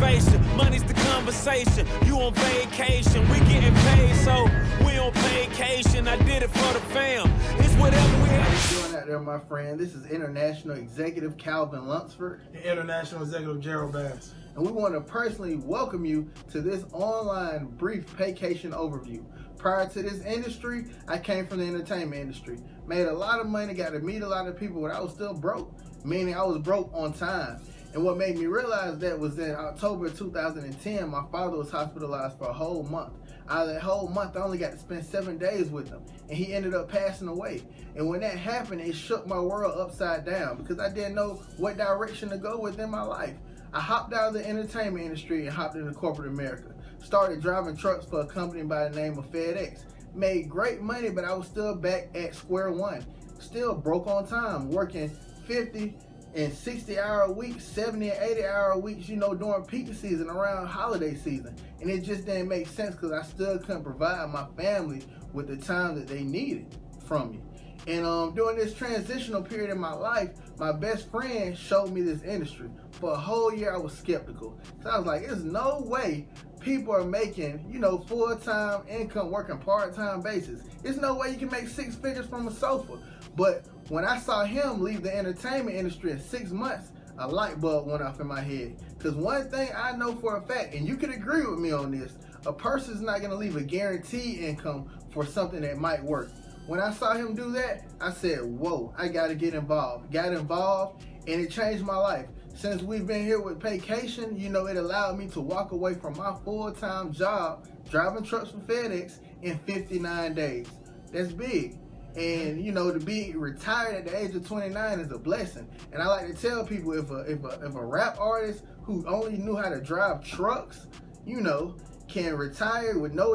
motivation. Money's the conversation. You on vacation, we getting paid, so we on paycation. I did it for the fam. It's whatever we have. How you doing out there, my friend? This is International Executive Calvin Lunsford. And International Executive Gerald. And we want to personally welcome you to this online brief Paycation overview. Prior to this industry, I came from the entertainment industry. Made a lot of money, got to meet a lot of people, but I was still broke. Meaning I was broke on time. And what made me realize that was in October 2010, my father was hospitalized for a whole month. Out of that whole month, I only got to spend 7 days with him, and he ended up passing away. And when that happened, it shook my world upside down because I didn't know what direction to go within my life. I hopped out of the entertainment industry and hopped into corporate America. Started driving trucks for a company by the name of FedEx. Made great money, but I was still back at square one. Still broke on time, working 50 and 60-hour weeks, 70 and 80-hour weeks, you know, during peak season, around holiday season. And it just didn't make sense because I still couldn't provide my family with the time that they needed from me. And during this transitional period in my life, my best friend showed me this industry. For a whole year, I was skeptical. So I was like, there's no way people are making, you know, full-time income working part-time basis. There's no way you can make 6 figures from a sofa. But when I saw him leave the entertainment industry in 6 months, a light bulb went off in my head. Because one thing I know for a fact, and you can agree with me on this, a person's not going to leave a guaranteed income for something that might work. When I saw him do that, I said, whoa, I got to get involved. Got involved, and it changed my life. Since we've been here with Paycation, you know, it allowed me to walk away from my full-time job driving trucks for FedEx in 59 days. That's big. And, you know, to be retired at the age of 29 is a blessing. And I like to tell people, if a rap artist who only knew how to drive trucks, you know, can retire with no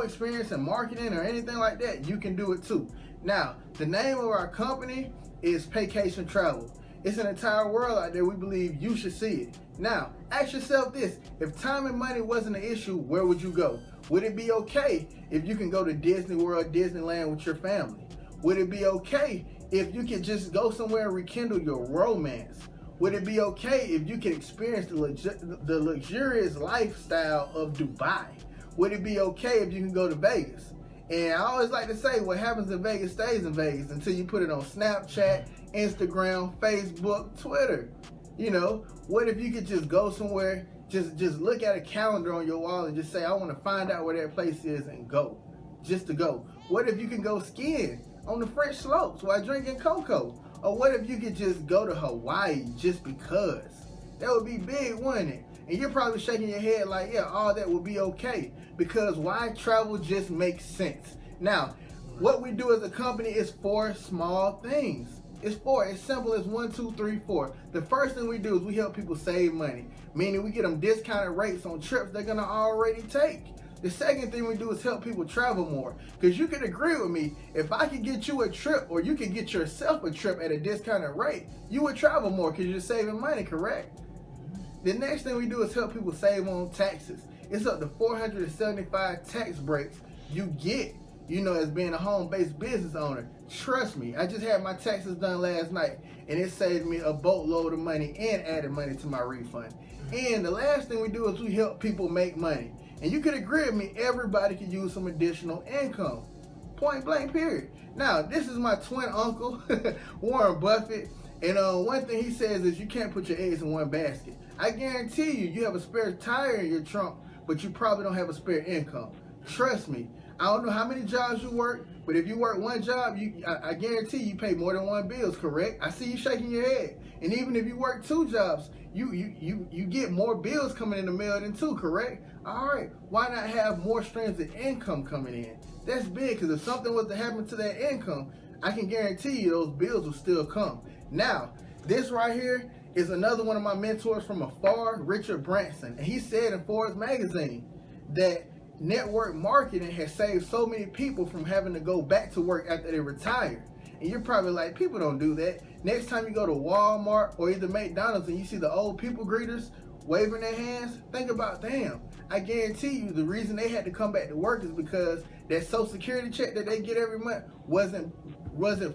experience in marketing or anything like that, you can do it too. Now, the name of our company is Paycation Travel. It's an entire world out there. We believe you should see it. Now, ask yourself this: if time and money wasn't an issue, where would you go? Would it be okay if you can go to Disney World, Disneyland with your family? Would it be okay if you could just go somewhere and rekindle your romance? Would it be okay if you could experience the luxurious lifestyle of Dubai? Would it be okay if you can go to Vegas? And I always like to say, what happens in Vegas stays in Vegas until you put it on Snapchat, Instagram, Facebook, Twitter. You know, what if you could just go somewhere, just look at a calendar on your wall and just say, I want to find out where that place is and go, just to go. What if you can go skiing on the French slopes while drinking cocoa? Or what if you could just go to Hawaii just because? That would be big, wouldn't it? And you're probably shaking your head like, yeah, all that would be okay. Because why travel just makes sense. Now, what we do as a company is 4 small things. It's 4, as simple as 1, 2, 3, 4. The first thing we do is we help people save money, meaning we get them discounted rates on trips they're gonna already take. The second thing we do is help people travel more. Because you can agree with me, if I could get you a trip, or you could get yourself a trip at a discounted rate, you would travel more because you're saving money, correct? The next thing we do is help people save on taxes. It's up to 475 tax breaks you get, you know, as being a home-based business owner. Trust me, I just had my taxes done last night, and it saved me a boatload of money and added money to my refund. And the last thing we do is we help people make money. And you could agree with me, everybody could use some additional income. Point blank, period. Now, this is my twin uncle, Warren Buffett. And one thing he says is you can't put your eggs in one basket. I guarantee you have a spare tire in your trunk, but you probably don't have a spare income. Trust me, I don't know how many jobs you work, but if you work one job, I guarantee you pay more than 1 bill, correct? I see you shaking your head. And even if you work 2 jobs, you get more bills coming in the mail than 2, correct? All right, why not have more streams of income coming in? That's big, because if something was to happen to that income, I can guarantee you those bills will still come. Now, this right here is another one of my mentors from afar, Richard Branson. And he said in Forbes magazine that network marketing has saved so many people from having to go back to work after they retire. And you're probably like, people don't do that. Next time you go to Walmart or either McDonald's and you see the old people greeters waving their hands, think about them. I guarantee you the reason they had to come back to work is because that Social Security check that they get every month wasn't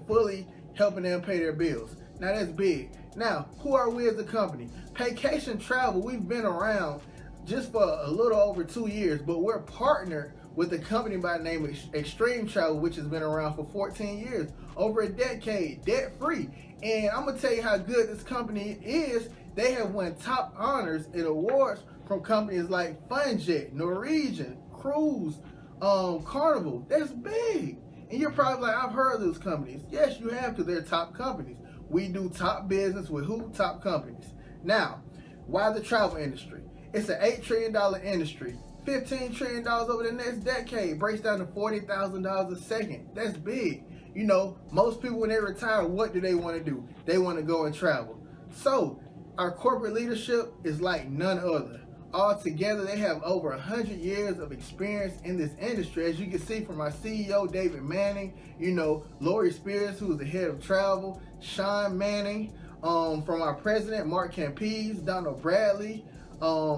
fully helping them pay their bills. Now that's big. Now, who are we as a company? Paycation Travel, we've been around just for a little over 2 years, but we're partnered with a company by the name of Extreme Travel, which has been around for 14 years, over a decade, debt-free. And I'm gonna tell you how good this company is. They have won top honors and awards from companies like FunJet, Norwegian, Cruise, Carnival. That's big. And you're probably like, I've heard of those companies. Yes, you have, because they're top companies. We do top business with who? Top companies. Now, why the travel industry? It's an $8 trillion industry. $15 trillion over the next decade breaks down to $40,000 a second. That's big. You know, most people when they retire, what do they want to do? They want to go and travel. So our corporate leadership is like none other. Altogether, they have over 100 years of experience in this industry. As you can see from our CEO, David Manning, you know, Lori Spears, who is the head of travel, Sean Manning, from our president, Mark Campese, Donald Bradley,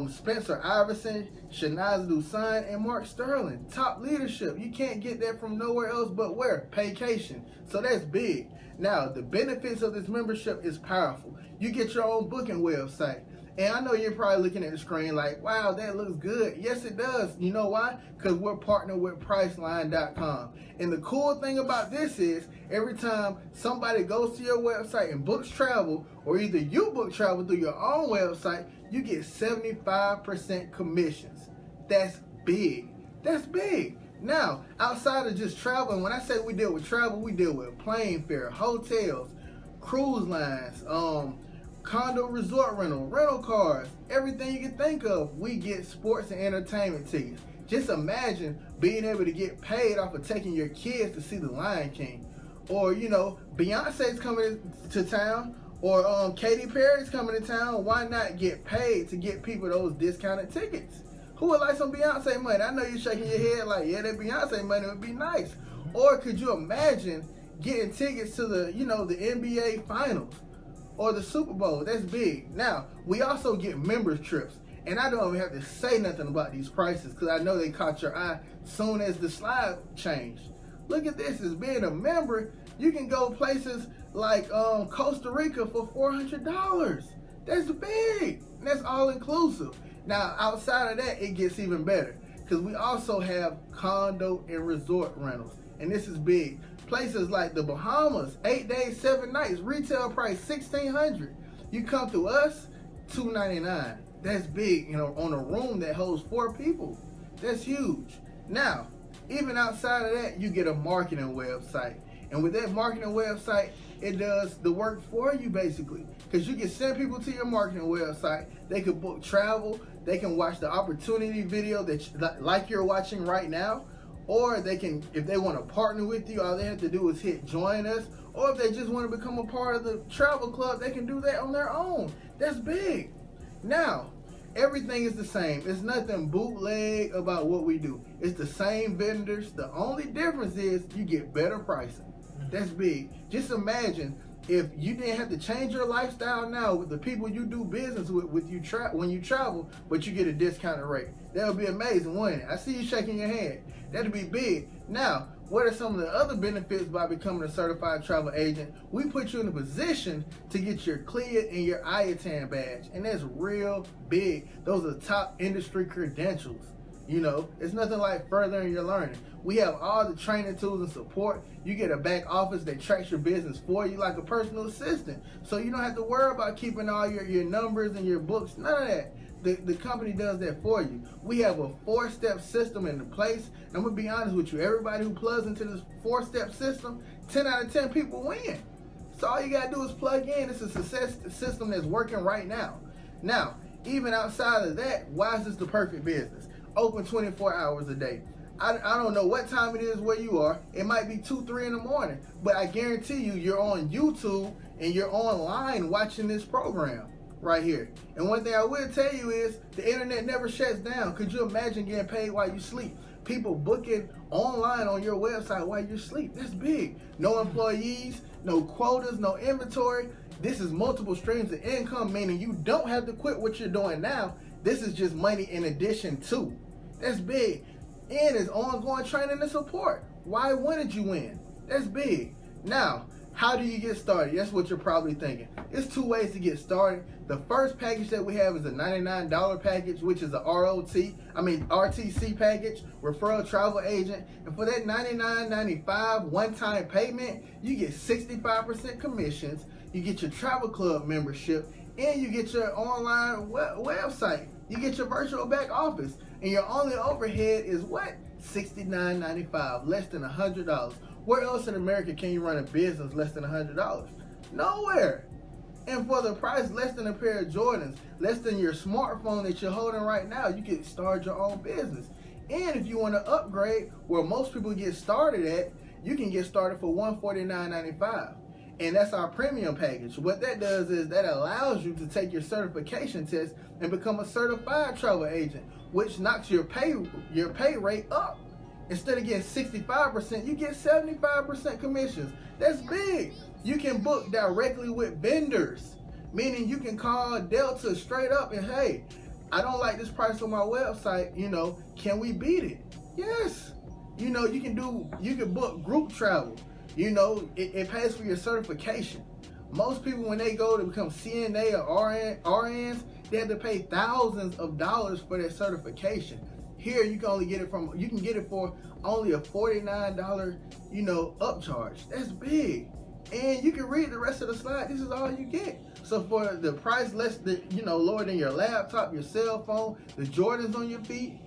Spencer Iverson, Shanaz Dusan, and Mark Sterling. Top leadership. You can't get that from nowhere else but where? Paycation. So that's big. Now, the benefits of this membership is powerful. You get your own booking website. And I know you're probably looking at the screen like, wow, that looks good. Yes, it does. You know why? Because we're partnered with Priceline.com. And the cool thing about this is every time somebody goes to your website and books travel, or either you book travel through your own website, you get 75% commissions. That's big. That's big. Now, outside of just travel, and when I say we deal with travel, we deal with plane fare, hotels, cruise lines, condo resort rental cars, everything you can think of. We get sports and entertainment tickets. Just imagine being able to get paid off of taking your kids to see the Lion King. Or, you know, Beyonce's coming to town, or Katy Perry's coming to town. Why not get paid to get people those discounted tickets? Who would like some Beyonce money? I know you're shaking your head like, yeah, that Beyonce money would be nice. Or could you imagine getting tickets to the, you know, the NBA finals or the Super Bowl? That's big. Now, we also get members trips. And I don't even have to say nothing about these prices because I know they caught your eye soon as the slide changed. Look at this. As being a member, you can go places like Costa Rica for $400. That's big. And that's all inclusive. Now, outside of that, it gets even better because we also have condo and resort rentals. And this is big. Places like the Bahamas, 8 days, 7 nights, retail price $1,600. You come to us, $299. That's big, you know, on a room that holds 4 people. That's huge. Now, even outside of that, you get a marketing website. And with that marketing website, it does the work for you basically. Because you can send people to your marketing website. They can book travel. They can watch the opportunity video that like you're watching right now. Or they can, if they want to partner with you, all they have to do is hit join us. Or if they just want to become a part of the travel club, they can do that on their own. That's big. Now, everything is the same. It's nothing bootleg about what we do. It's the same vendors. The only difference is you get better pricing. That's big. Just imagine if you didn't have to change your lifestyle now with the people you do business with when you travel, but you get a discounted rate. That would be amazing, wouldn't it? I see you shaking your head. That'd be big. Now, what are some of the other benefits by becoming a certified travel agent? We put you in a position to get your CLIA and your IATAN badge, and that's real big. Those are top industry credentials. You know, it's nothing like furthering your learning. We have all the training tools and support. You get a back office that tracks your business for you like a personal assistant. So you don't have to worry about keeping all your numbers and your books, none of that. The company does that for you. We have a 4-step system in place. And I'm going to be honest with you, everybody who plugs into this 4-step system, 10 out of 10 people win. So all you got to do is plug in. It's a success system that's working right now. Now, even outside of that, why is this the perfect business? Open 24 hours a day. I don't know what time it is where you are. It might be 2, 3 in the morning. But I guarantee you're on YouTube and you're online watching this program right here. And one thing I will tell you is the internet never shuts down. Could you imagine getting paid while you sleep? People booking online on your website while you sleep. That's big. No employees, no quotas, no inventory. This is multiple streams of income, meaning you don't have to quit what you're doing now. This is just money in addition to. That's big. And it's ongoing training and support. Why wouldn't you win? That's big. Now, How do you get started? That's what you're probably thinking. It's two ways to get started. The first package that we have is a $99 package, which is a RTC package, referral travel agent. And for that $99.95 one-time payment, you get 65% commissions, you get your travel club membership, and you get your online website. You get your virtual back office. And your only overhead is what? $69.95, less than $100. Where else in America can you run a business less than $100? Nowhere. And for the price less than a pair of Jordans, less than your smartphone that you're holding right now, you can start your own business. And if you want to upgrade, where most people get started at, you can get started for $149.95. And that's our premium package. What that does is that allows you to take your certification test and become a certified travel agent, which knocks your pay rate up. Instead of getting 65%, you get 75% commissions. That's big. You can book directly with vendors, meaning you can call Delta straight up and, hey, I don't like this price on my website, can we beat it? Yes. You can book group travel. It pays for your certification. Most people, when they go to become CNA or RNs, they have to pay thousands of dollars for their certification. Here, you can get it for only a $49, upcharge. That's big. And you can read the rest of the slide. This is all you get. So for the price less than, lower than your laptop, your cell phone, the Jordans on your feet,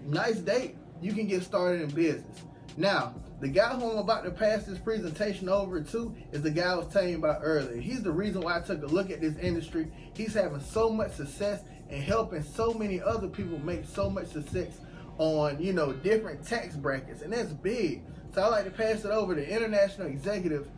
nice date, you can get started in business. Now, the guy who I'm about to pass this presentation over to is the guy I was telling you about earlier. He's the reason why I took a look at this industry. He's having so much success and helping so many other people make so much success on, different tax brackets. And that's big. So I like to pass it over to International Executive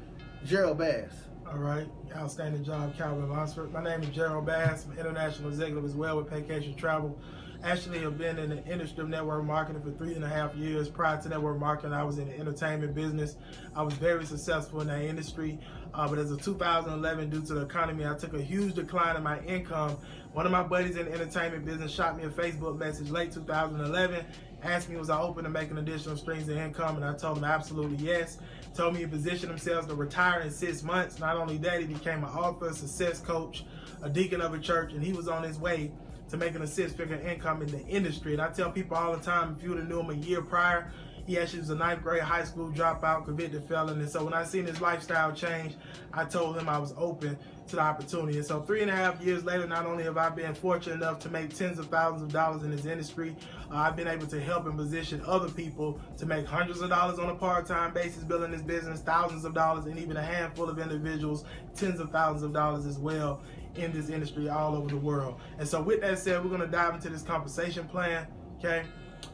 Gerald Bass. All right. Outstanding job, Calvin Lunsford. My name is Gerald Bass. I'm an international executive as well with Paycation Travel. Actually, I've been in the industry of network marketing for 3.5 years. Prior to network marketing, I was in the entertainment business. I was very successful in that industry. But as of 2011, due to the economy, I took a huge decline in my income. One of my buddies in the entertainment business shot me a Facebook message late 2011, asked me was I open to making additional streams of income, and I told him absolutely yes. Told me he positioned himself to retire in 6 months. Not only that, he became an author, a success coach, a deacon of a church, and he was on his way to making a 6-figure income in the industry. And I tell people all the time, if you would have knew him a year prior, he actually was a 9th grade high school dropout, convicted felon. And so when I seen his lifestyle change, I told him I was open to the opportunity. And so 3.5 years later, not only have I been fortunate enough to make tens of thousands of dollars in this industry, I've been able to help and position other people to make hundreds of dollars on a part-time basis building this business, thousands of dollars, and even a handful of individuals, tens of thousands of dollars as well in this industry all over the world. And so with that said, we're going to dive into this compensation plan, okay?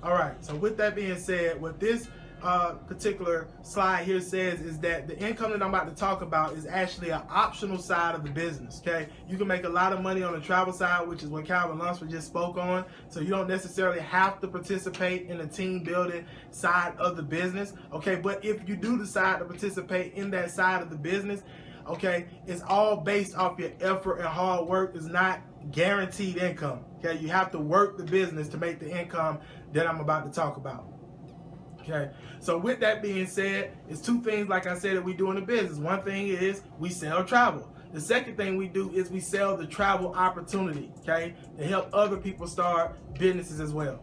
All right, so with that being said, what this particular slide here says is that the income that I'm about to talk about is actually an optional side of the business, okay? You can make a lot of money on the travel side, which is what Calvin Lunsford just spoke on, so you don't necessarily have to participate in the team building side of the business, okay? But if you do decide to participate in that side of the business, okay, it's all based off your effort and hard work. It's not guaranteed income, okay? You have to work the business to make the income that I'm about to talk about. Okay, so with that being said, it's two things, like I said, that we do in the business. One thing is we sell travel. The second thing we do is we sell the travel opportunity, okay, to help other people start businesses as well.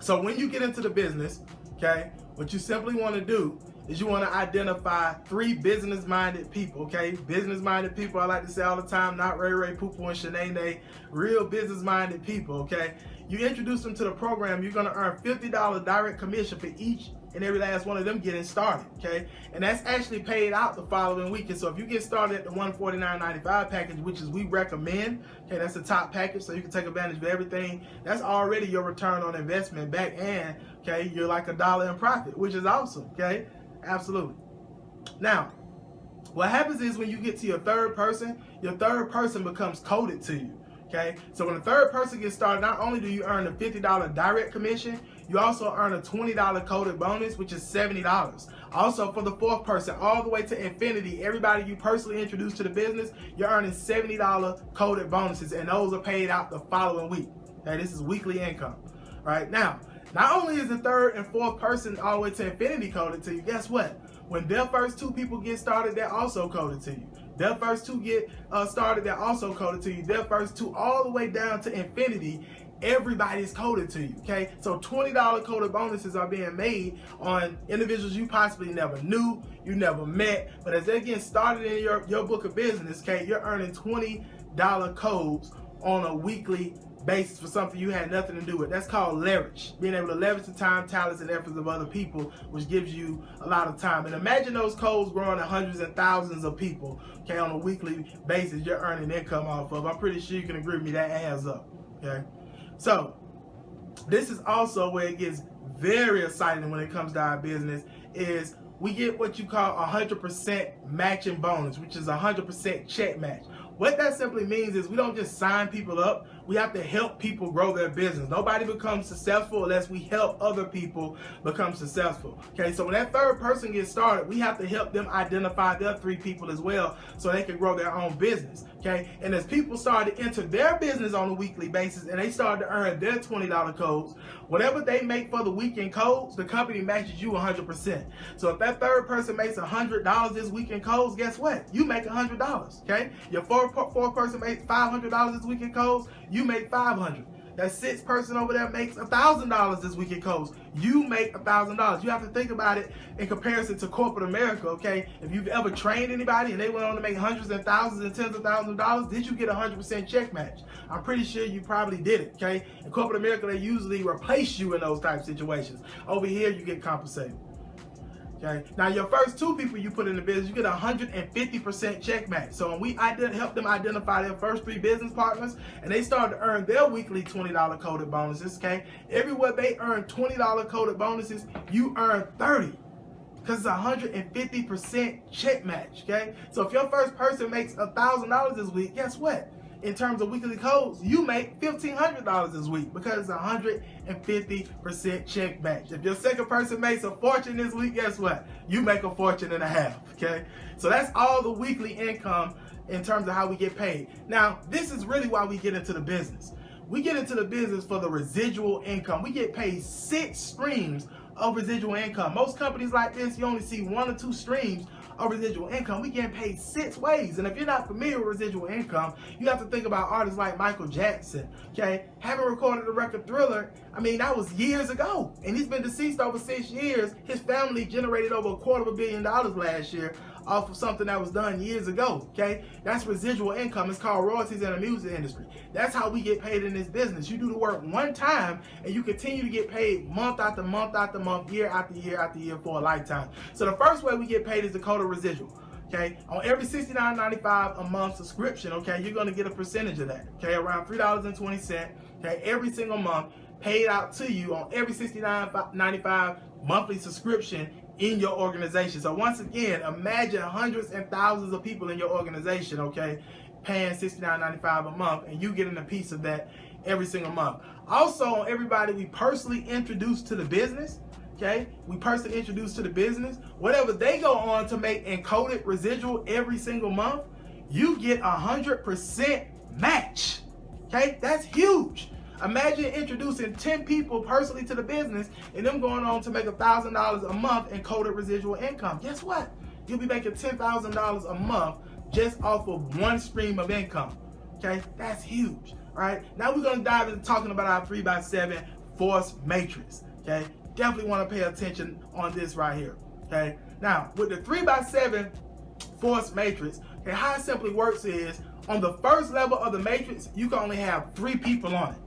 So when you get into the business, okay, what you simply want to do is you want to identify 3 business-minded people, okay? Business-minded people, I like to say all the time, not Ray, Poo-Poo, and Shanae, real business-minded people, okay? You introduce them to the program, you're going to earn $50 direct commission for each and every last one of them getting started, okay? And that's actually paid out the following week. And so if you get started at the $149.95 package, which is we recommend, okay, that's the top package, so you can take advantage of everything. That's already your return on investment back, and, okay, you're like $1 in profit, which is awesome, okay? Absolutely. Now, what happens is when you get to your third person becomes coded to you. Okay, so when the third person gets started, not only do you earn a $50 direct commission, you also earn a $20 coded bonus, which is $70. Also, for the fourth person, all the way to infinity, everybody you personally introduce to the business, you're earning $70 coded bonuses, and those are paid out the following week. Okay, this is weekly income. Right now, not only is the third and fourth person all the way to infinity coded to you, guess what? When their first 2 people get started, they're also coded to you. Their first 2 get started, they're also coded to you. Their first 2 all the way down to infinity, everybody's coded to you, okay? So $20 coded bonuses are being made on individuals you possibly never knew, you never met, but as they're getting started in your book of business, okay, you're earning $20 codes on a weekly basis for something you had nothing to do with. That's called leverage. Being able to leverage the time, talents, and efforts of other people, which gives you a lot of time. And imagine those codes growing to hundreds and thousands of people, okay, on a weekly basis you're earning income off of. I'm pretty sure you can agree with me, that adds up, okay? So this is also where it gets very exciting when it comes to our business, is we get what you call 100% matching bonus, which is 100% check match. What that simply means is we don't just sign people up, we have to help people grow their business. Nobody becomes successful unless we help other people become successful. Okay, so when that third person gets started, we have to help them identify their 3 people as well so they can grow their own business. Okay, and as people start to enter their business on a weekly basis and they start to earn their $20 codes, whatever they make for the week in codes, the company matches you 100%. So if that third person makes $100 this week in codes, guess what? You make $100. Okay, your fourth person makes $500 this week in codes, you make $500. That 6th person over there makes $1,000 this week in codes, you make $1,000. You have to think about it in comparison to corporate America, okay? If you've ever trained anybody and they went on to make hundreds and thousands and tens of thousands of dollars, did you get 100% check match? I'm pretty sure you probably did it, okay? In corporate America, they usually replace you in those type of situations. Over here, you get compensated. Okay. Now your first 2 people you put in the business, you get 150% check match. So when we help them identify their first 3 business partners and they start to earn their weekly $20 coded bonuses, okay? Everywhere they earn $20 coded bonuses, you earn 30. Because it's 150% check match, okay? So if your first person makes $1,000 this week, guess what? In terms of weekly codes, you make $1,500 this week because it's 150% check match. If your second person makes a fortune this week, guess what? You make a fortune and a half, okay? So that's all the weekly income in terms of how we get paid. Now, this is really why we get into the business. We get into the business for the residual income. We get paid 6 streams of residual income. Most companies like this, you only see 1 or 2 streams of residual income. We get paid 6 ways. And if you're not familiar with residual income, you have to think about artists like Michael Jackson, okay? Having recorded the record Thriller, I mean, that was years ago. And he's been deceased over 6 years. His family generated over $250 million last year off of something that was done years ago, okay? That's residual income. It's called royalties in the music industry. That's how we get paid in this business. You do the work one time and you continue to get paid month after month after month, year after year after year for a lifetime. So the first way we get paid is the code of residual. Okay, on every $69.95 a month subscription, okay, you're going to get a percentage of that, okay, around $3.20, okay, every single month paid out to you on every $69.95 monthly subscription in your organization. So once again, imagine hundreds and thousands of people in your organization, okay, paying $69.95 a month, and you getting a piece of that every single month. Also, everybody we personally introduce to the business, okay, whatever they go on to make encoded residual every single month, you get 100% match. Okay, that's huge. Imagine introducing 10 people personally to the business and them going on to make $1,000 a month in encoded residual income. Guess what? You'll be making $10,000 a month just off of 1 stream of income. Okay, that's huge. All right, now we're going to dive into talking about our 3x7 force matrix. Okay, definitely want to pay attention on this right here. Okay, now with the 3x7 force matrix, okay, how it simply works is on the first level of the matrix, you can only have 3 people on it.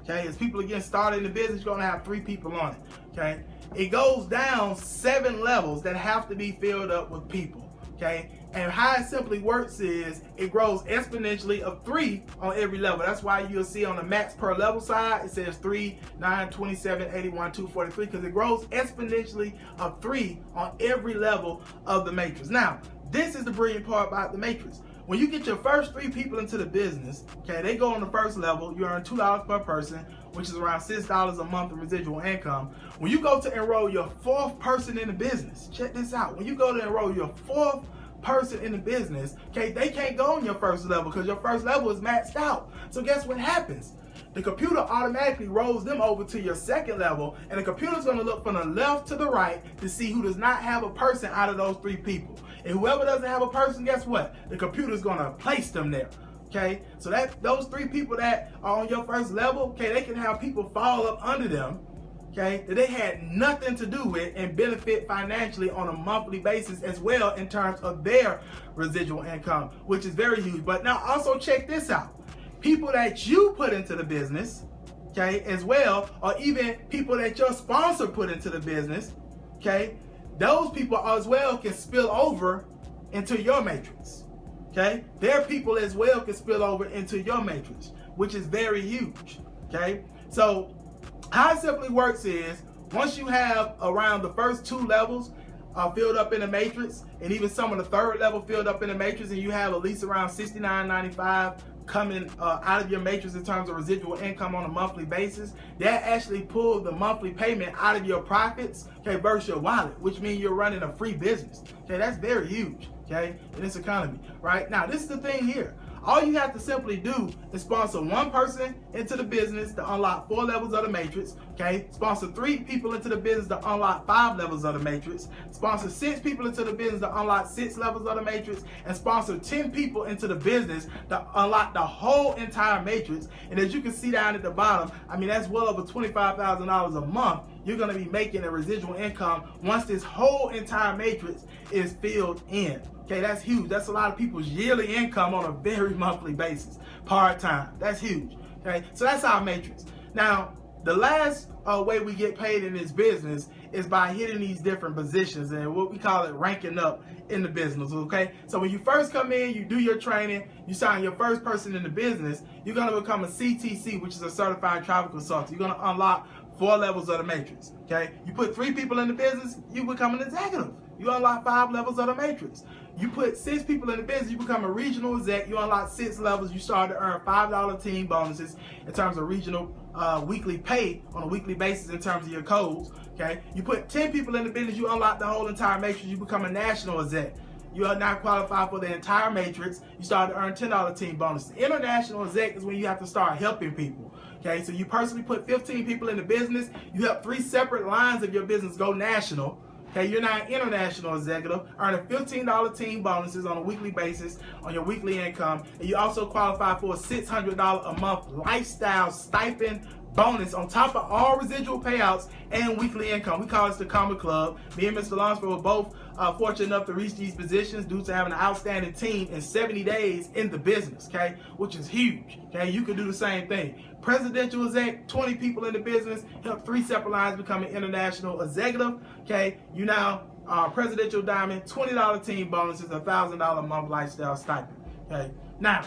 Okay, as people are getting started in the business, you're gonna have 3 people on it. Okay, it goes down 7 levels that have to be filled up with people. Okay, and how it simply works is it grows exponentially of 3 on every level. That's why you'll see on the max per level side, it says 3, 9, 27, 81, 243, because it grows exponentially of 3 on every level of the matrix. Now, this is the brilliant part about the matrix. When you get your first 3 people into the business, okay, they go on the first level, you earn $2 per person, which is around $6 a month in residual income. When you go to enroll your 4th person in the business, check this out. When you go to enroll your 4th person in the business, okay, they can't go on your first level because your first level is maxed out. So guess what happens? the computer automatically rolls them over to your second level, and the computer's gonna look from the left to the right to see who does not have a person out of those 3 people. And whoever doesn't have a person, guess what? The computer's gonna place them there. Okay, so that those 3 people that are on your first level, okay, they can have people fall up under them, okay, that they had nothing to do with and benefit financially on a monthly basis as well in terms of their residual income, which is very huge. But now also check this out. People that you put into the business, okay, as well, or even people that your sponsor put into the business, okay, those people as well can spill over into your matrix, okay? Their people as well can spill over into your matrix, which is very huge, okay? So how it simply works is, once you have around the first 2 levels filled up in the matrix, and even some of the 3rd level filled up in the matrix, and you have at least around $69.95 coming out of your matrix in terms of residual income on a monthly basis, that actually pulls the monthly payment out of your profits, okay, versus your wallet, which means you're running a free business. Okay, that's very huge, okay, in this economy. Right now, this is the thing here. All you have to simply do is sponsor 1 person into the business to unlock 4 levels of the matrix, okay? Sponsor 3 people into the business to unlock 5 levels of the matrix. Sponsor 6 people into the business to unlock 6 levels of the matrix. And sponsor 10 people into the business to unlock the whole entire matrix. And as you can see down at the bottom, I mean, that's well over $25,000 a month you're gonna be making a residual income once this whole entire matrix is filled in. Okay, that's huge. That's a lot of people's yearly income on a very monthly basis, part-time. That's huge. Okay, so that's our matrix. Now, the last way we get paid in this business is by hitting these different positions, and what we call it ranking up in the business, okay? So when you first come in, you do your training, you sign your first person in the business, you're gonna become a CTC, which is a certified travel consultant. You're gonna unlock 4 levels of the matrix, okay? You put 3 people in the business, you become an executive. You unlock 5 levels of the matrix. You put 6 people in the business, you become a regional exec, you unlock 6 levels, you start to earn $5 team bonuses in terms of regional weekly pay on a weekly basis in terms of your codes, okay? You put 10 people in the business, you unlock the whole entire matrix, you become a national exec. You are now qualified for the entire matrix, you start to earn $10 team bonuses. International exec is when you have to start helping people, okay? So you personally put 15 people in the business, you help 3 separate lines of your business go national. Okay, you're now an international executive, earning $15 team bonuses on a weekly basis on your weekly income, and you also qualify for a $600 a month lifestyle stipend bonus on top of all residual payouts and weekly income. We call this the Comma Club. Me and Mr. Lunsford were both fortunate enough to reach these positions due to having an outstanding team in 70 days in the business, okay, which is huge. Okay, you can do the same thing. Presidential exec, 20 people in the business, help 3 separate lines become an international executive. Okay, you now presidential diamond, $20 team bonuses, $1,000 a month lifestyle stipend. Okay, now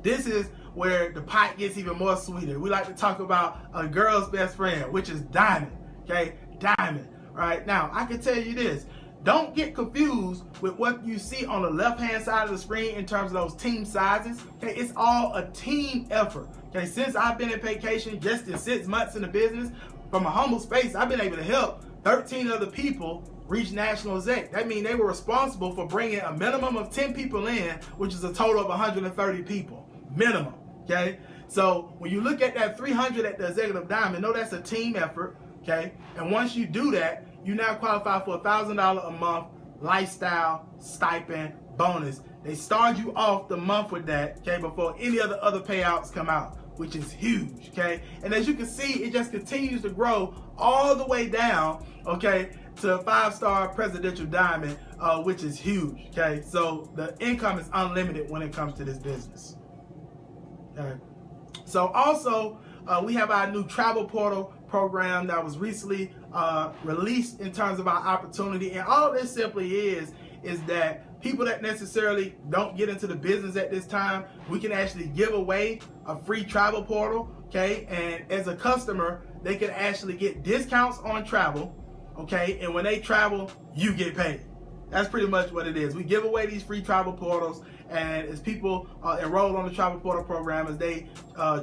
this is where the pot gets even more sweeter. We like to talk about a girl's best friend, which is diamond. Okay, diamond. Right now, I can tell you this. Don't get confused with what you see on the left-hand side of the screen in terms of those team sizes. Okay, it's all a team effort. Okay, since I've been in Paycation, just in 6 months in the business, from a humble space, I've been able to help 13 other people reach national exec. That means they were responsible for bringing a minimum of 10 people in, which is a total of 130 people, minimum. Okay, so when you look at that 300 at the executive diamond, know that's a team effort. Okay, and once you do that, you now qualify for $1,000 a month lifestyle stipend bonus. They start you off the month with that, okay, before any of the other payouts come out, which is huge, okay? And as you can see, it just continues to grow all the way down, okay, to a 5-star presidential diamond, which is huge, okay? So the income is unlimited when it comes to this business, okay? So also, we have our new travel portal program that was recently released in terms of our opportunity. And all this simply is that people that necessarily don't get into the business at this time, we can actually give away a free travel portal, okay? And as a customer, they can actually get discounts on travel, okay? And when they travel, you get paid. That's pretty much what it is. We give away these free travel portals, and as people enroll on the travel portal program, as they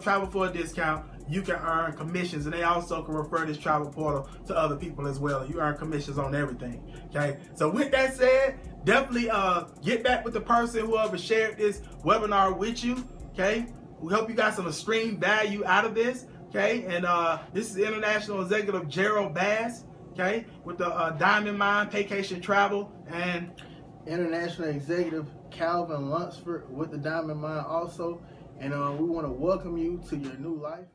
travel for a discount, you can earn commissions, and they also can refer this travel portal to other people as well. You earn commissions on everything, okay? So with that said, definitely get back with the person whoever shared this webinar with you, okay? We hope you got some extreme value out of this. Okay, and this is International Executive Gerald Bass. Okay, with the Diamond Mine, Paycation Travel, and International Executive Calvin Lunsford with the Diamond Mine also. And we want to welcome you to your new life.